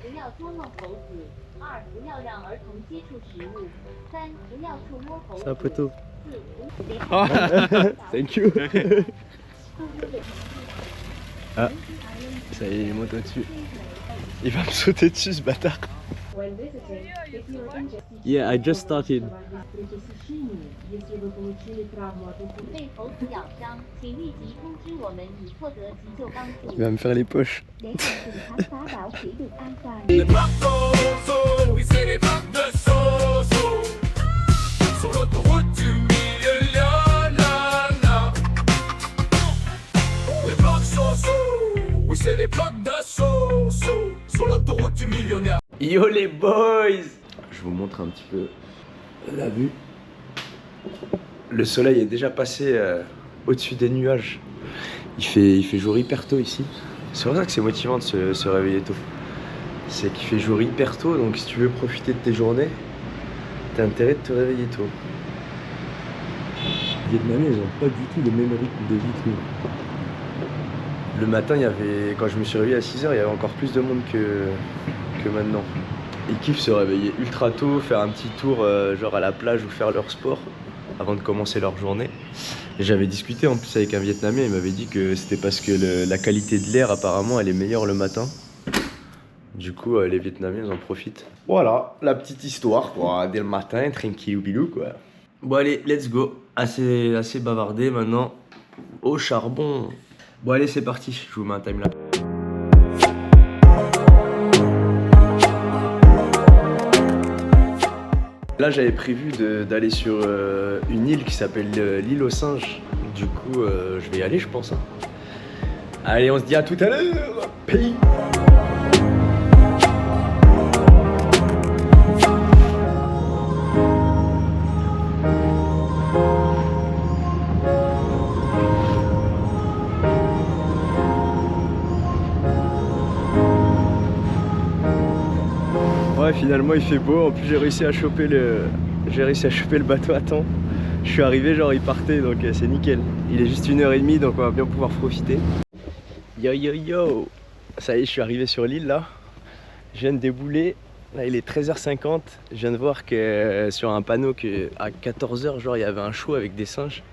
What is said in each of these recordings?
不要捉弄猴子；2、不要让儿童接触食物；3、不要触摸猴子。C'est un poteau. 4、Thank you. Ah, ça y est, il monte au-dessus. Il va me sauter dessus ce bâtard. Yeah, I just started. 被猴子咬伤，请立即通知我们以获得急救帮助。 Il va me faire les poches. Để hành trình khám phá đảo Khỉ được an toàn. Les Parcoso, oui c'est les parcs de Soso. Sur l'autoroute du milieu, la la la. Les Parcoso, oui c'est les blocs de Soso. Sur l'autoroute du millionnaire. Yo les boys! Je vous montre un petit peu la vue. Le soleil est déjà passé au-dessus des nuages. Il fait jour hyper tôt ici. C'est pour ça que c'est motivant de se réveiller tôt. C'est qu'il fait jour hyper tôt, donc si tu veux profiter de tes journées, t'as intérêt de te réveiller tôt. Les Vietnamiens, ils ont pas du tout le même rythme de vie que nous. Le matin, quand je me suis réveillé à 6h, il y avait encore plus de monde que maintenant. Ils kiffent se réveiller ultra tôt, faire un petit tour genre à la plage ou faire leur sport avant de commencer leur journée. Et j'avais discuté en plus avec un Vietnamien, il m'avait dit que c'était parce que la qualité de l'air apparemment elle est meilleure le matin. Du coup les Vietnamiens ils en profitent. Voilà, la petite histoire quoi, dès le matin, tranquille bilou quoi. Bon allez, let's go. Assez bavardé maintenant, au charbon. Bon allez c'est parti, je vous mets un timelapse. Là j'avais prévu d'aller sur une île qui s'appelle l'île aux singes. Du coup je vais y aller je pense. Hein. Allez on se dit à tout à l'heure. Pays. Ouais, finalement il fait beau, en plus j'ai réussi à choper le bateau à temps. Je suis arrivé genre il partait donc c'est nickel. Il est juste 1h30 donc on va bien pouvoir profiter. Yo yo yo. Ça y est je suis arrivé sur l'île là. Je viens de débouler. Là il est 13h50. Je viens de voir que sur un panneau qu'à 14h genre il y avait un show avec des singes.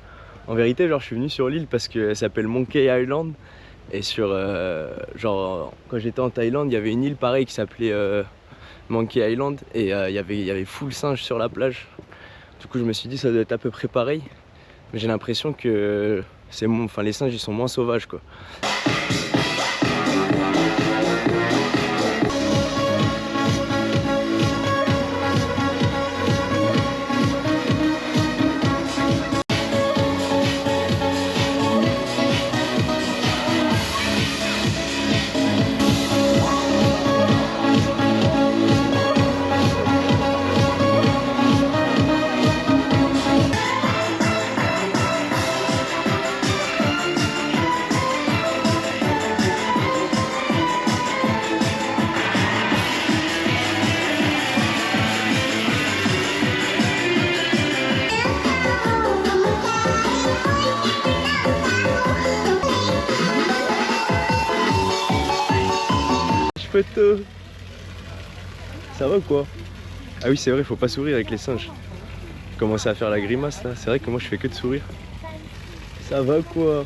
En vérité genre je suis venu sur l'île parce qu'elle s'appelle Monkey Island. Et sur genre quand j'étais en Thaïlande il y avait une île pareille qui s'appelait Monkey Island et il y avait full singe sur la plage. Du coup je me suis dit ça doit être à peu près pareil. Mais j'ai l'impression que les singes ils sont moins sauvages quoi. Photo. Ça va ou quoi? Ah oui c'est vrai, faut pas sourire avec les singes. Commencer à faire la grimace là, c'est vrai que moi je fais que de sourire. Ça va quoi?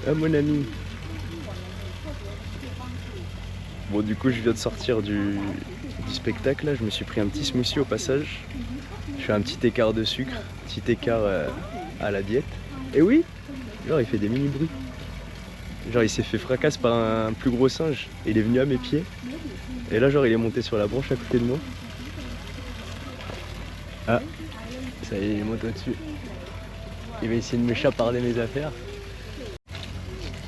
Ah mon ami. Bon du coup je viens de sortir du spectacle là, je me suis pris un petit smoothie au passage. Je fais un petit écart de sucre, petit écart à la diète. Et oui, genre il fait des mini bruits. Genre il s'est fait fracasse par un plus gros singe et il est venu à mes pieds. Et là genre il est monté sur la branche à côté de moi. Ah, ça y est, il monte au-dessus. Il va essayer de me chaparder mes affaires.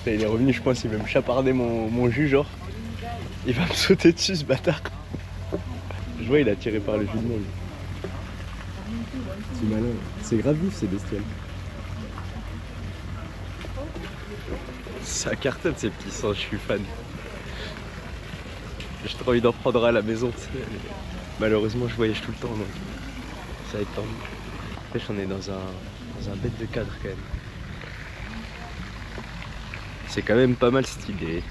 Là, il est revenu je pense, il va me chaparder mon jus genre. Il va me sauter dessus ce bâtard. Je vois il a tiré par le jus de moi. C'est malin, c'est grave vif ces bestioles. Ça cartonne ces petits singes, je suis fan. J'ai trop envie d'en prendre à la maison. Malheureusement je voyage tout le temps donc ça va être tendu. En fait on est dans un bête de cadre quand même. C'est quand même pas mal stylé.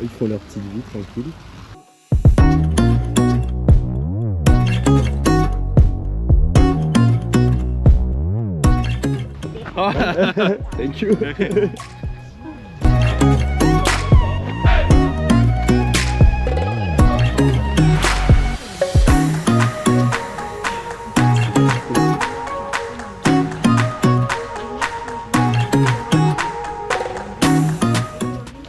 Ils font leur petite vie tranquille. Thank you.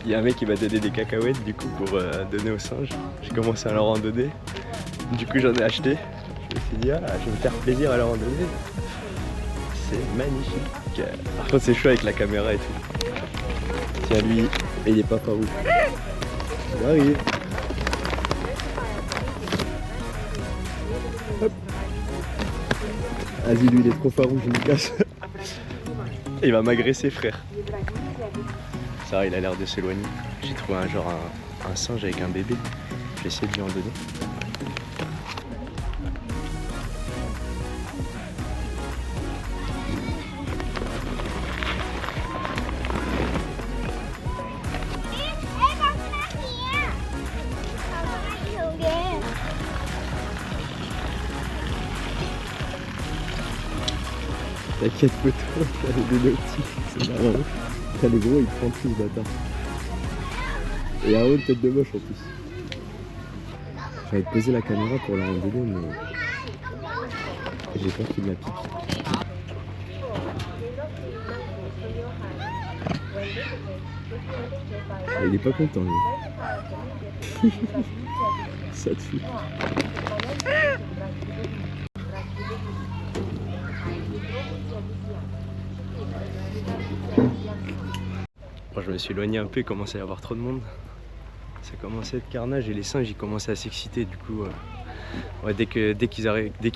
Il y a un mec qui m'a donné des cacahuètes du coup pour donner aux singes. J'ai commencé à leur en donner. Du coup j'en ai acheté. Je me suis dit ah je vais me faire plaisir à leur en donner. C'est magnifique. Par contre c'est chaud avec la caméra et tout. Tiens lui, et il est pas farouche. Il arrive. Hop. Vas-y lui il est trop farouche, je me casse. Il va m'agresser frère. Ça va, il a l'air de s'éloigner. J'ai trouvé un singe avec un bébé. Je vais essayer de lui en donner. T'inquiète poteau, t'as des naughty, c'est marrant. T'as le gros, il prend tout ce bâtard. Et un haut de tête de moche en plus. J'avais posé la caméra pour la rendre mais j'ai peur qu'il me la pique. Ah, il est pas content lui. Ça te fout. Bon, je me suis éloigné un peu, il commençait à y avoir trop de monde. Ça commençait à être carnage et les singes ils commençaient à s'exciter du coup. Ouais, dès qu'ils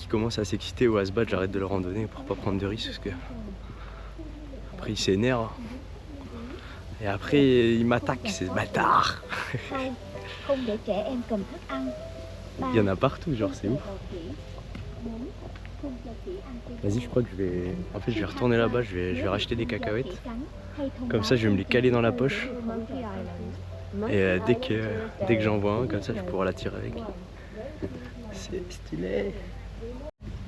commencent à s'exciter ou à se battre, j'arrête de leur en donner pour pas prendre de risques parce que après ils s'énervent. Et après ils m'attaquent, ces bâtards. Il y en a partout, genre c'est ouf. Vas-y, je crois que je vais... En fait, je vais retourner là-bas, je vais racheter des cacahuètes. Comme ça, je vais me les caler dans la poche. Et dès que j'en vois un, comme ça, je pourrai la tirer avec. C'est stylé.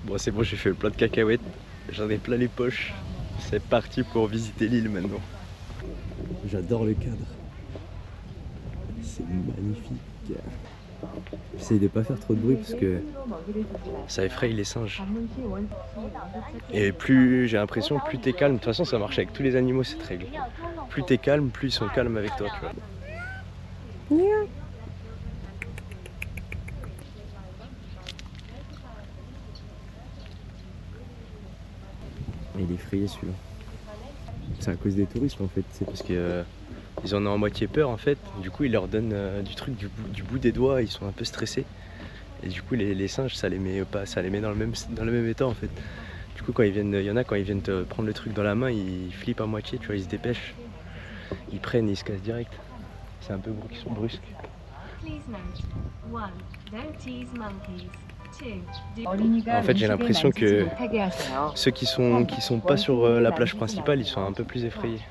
Bon, c'est bon, j'ai fait le plat de cacahuètes. J'en ai plein les poches. C'est parti pour visiter l'île maintenant. J'adore le cadre. C'est magnifique. J'essaye de pas faire trop de bruit parce que ça effraie les singes. Et plus j'ai l'impression, plus t'es calme. De toute façon, ça marche avec tous les animaux cette règle. Plus t'es calme, plus ils sont calmes avec toi, tu vois. Et il est effrayé celui-là. C'est à cause des touristes en fait. C'est parce que ils en ont à moitié peur en fait. Du coup, ils leur donnent du truc du bout des doigts. Ils sont un peu stressés. Et du coup, les singes, ça les met dans le même état en fait. Du coup, quand ils viennent, il y en a quand ils viennent te prendre le truc dans la main, ils flippent à moitié. Tu vois, ils se dépêchent. Ils prennent, ils se cassent direct. C'est un peu brusque. En fait, j'ai l'impression que ceux qui sont pas sur la plage principale, ils sont un peu plus effrayés.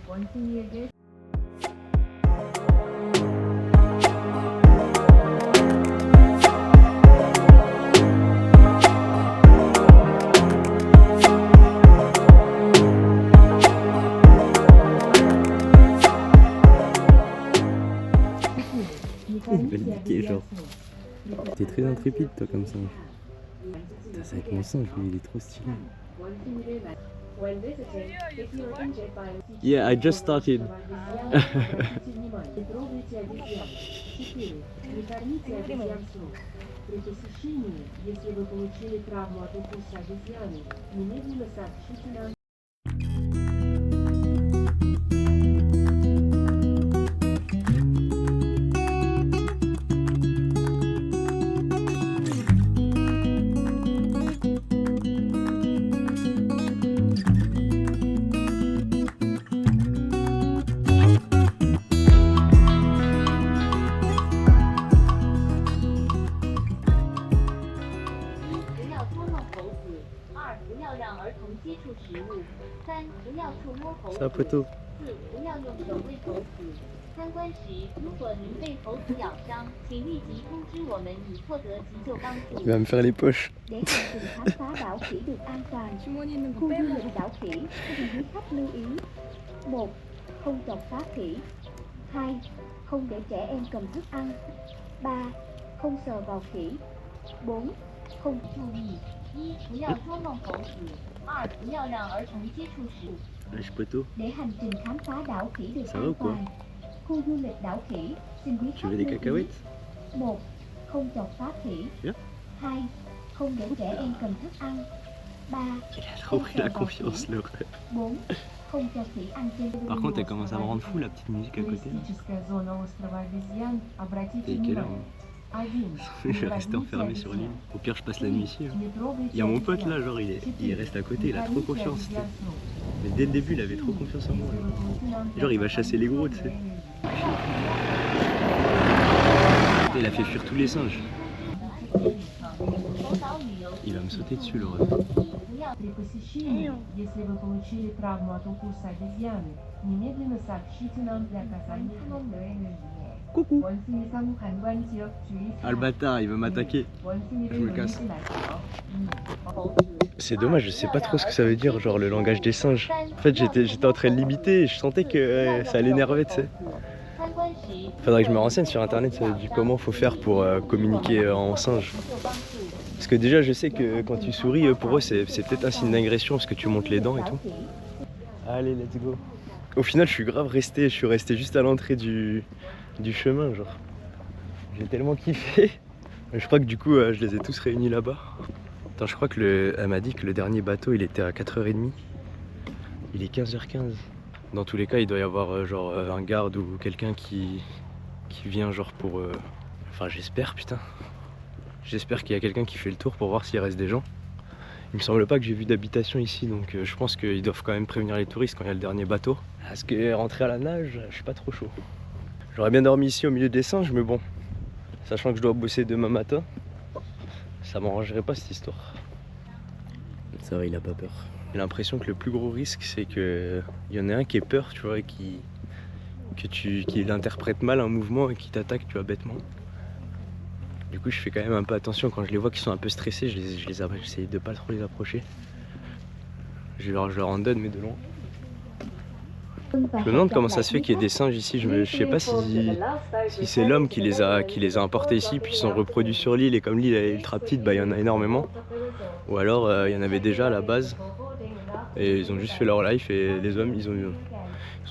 Il va le niquer, genre. T'es très intrépide, toi, comme singe. Ça va être mon singe, mais il est trop stylé. Yeah, I just started. Ça, poteau. 参观时，如果您被猴子咬伤，请立即通知我们以获得急救帮助。 Il va me faire les poches. Để hành trình khám phá đảo khỉ được an toàn, khu du lịch đảo khỉ xin quý khách lưu ý: 1. Không chọc phá khỉ. 2. Không để trẻ em cầm thức ăn. 3. Không sờ vào khỉ. 4. Không 注意：一、不要捉弄猴子；二、不要让儿童接触食物。 Lâche poteau. để hành trình khám phá đảo khỉ được Ça va an ou quoi? toàn. Khu du lịch đảo khỉ xin quý Tu khách veux des lưu ý: cacahuètes? 1. Không chọc phá khỉ. Bien. 2. Không để trẻ em cầm thức ăn. 3. Il a trop pris la confiance, l'horreur. 4. Không cho khỉ ăn trên. Par contre, elle commence à me rendre fou la petite musique à côté. Туристическая зона острова обезьян. Обратите Et quelle heure? внимание. 1. Je vais rester enfermé sur l'île. Au pire, je passe la nuit ici. Il y a mon pote là, genre il reste à côté, il a trop confiance. Mais dès le début, il avait trop confiance en moi. Genre, il va chasser les gros, tu sais. Il a fait fuir tous les singes. Il va me sauter dessus, l'horreur. При посещении, если вы получили травму от укуса обезьяны, немедленно сообщите нам для оказания Coucou. 원숭이 상관관 지역 주의 Ah, le bâtard, il veut m'attaquer. 원숭이를 Je me casse. 놀리지 마세요. C'est dommage, je sais pas trop ce que ça veut dire, genre le langage des singes. En fait, j'étais en train de l'imiter et je sentais que ça l'énervait, tu sais. Faudrait que je me renseigne sur internet sur comment faut faire pour communiquer en singe. Parce que déjà, je sais que quand tu souris, pour eux, c'est peut-être un signe d'agression parce que tu montes les dents et tout. Allez, let's go. Au final, je suis resté juste à l'entrée du chemin, genre. J'ai tellement kiffé. Je crois que du coup, je les ai tous réunis là-bas. Attends, je crois que elle m'a dit que le dernier bateau, il était à 4h30. Il est 15h15. Dans tous les cas, il doit y avoir genre un garde ou quelqu'un qui vient genre pour... Enfin, j'espère, putain. J'espère qu'il y a quelqu'un qui fait le tour pour voir s'il reste des gens. Il me semble pas que j'ai vu d'habitation ici, donc je pense qu'ils doivent quand même prévenir les touristes quand il y a le dernier bateau. Parce que rentrer à la nage, je suis pas trop chaud. J'aurais bien dormi ici au milieu des singes, mais bon, sachant que je dois bosser demain matin, ça m'arrangerait pas cette histoire. Ça va, il a pas peur. J'ai l'impression que le plus gros risque, c'est qu'il y en a un qui ait peur, tu vois, et qu'il interprète mal un mouvement et qui t'attaque, tu vois, bêtement. Du coup, je fais quand même un peu attention quand je les vois qui sont un peu stressés, j'essaie de pas trop les approcher. Je leur en donne, mais de loin. Je me demande comment ça se fait qu'il y ait des singes ici. Je sais pas si c'est l'homme qui les a importés ici, puis ils sont reproduits sur l'île, et comme l'île est ultra petite, bah, il y en a énormément. Ou alors il y en avait déjà à la base, et ils ont juste fait leur life, et les hommes, ils ont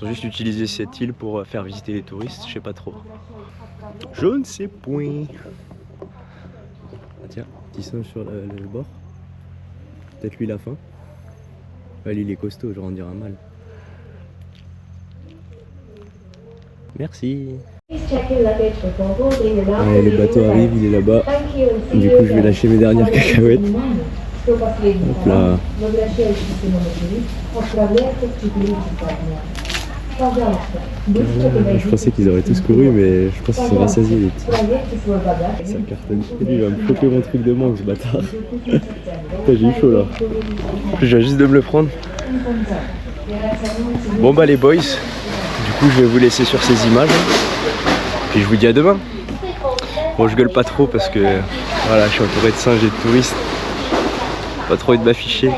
juste utilisé cette île pour faire visiter les touristes, je sais pas trop. Je ne sais point. Ah tiens, petit singe sur le bord. Peut-être lui il a faim. Ouais, lui il est costaud, genre on dirait un mâle. Merci. Ouais, le bateau arrive, il est là-bas. Du coup, je vais lâcher mes dernières cacahuètes. Hop là. Je pensais qu'ils auraient tous couru, mais je pense qu'ils sont rassasiés les petits. Ça cartonne. Et lui, il va me choper mon truc de mangue, ce bâtard. J'ai eu chaud là. Je viens juste de me le prendre. Bon bah les boys, du coup je vais vous laisser sur ces images. Puis je vous dis à demain. Bon, je gueule pas trop parce que voilà, je suis entouré de singes et de touristes. Pas trop envie de m'afficher.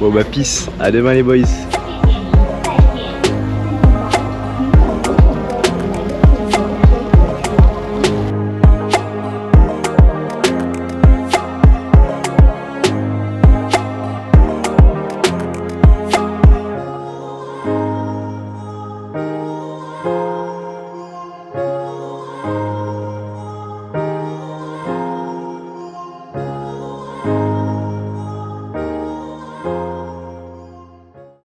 Bon bah peace, à demain les boys.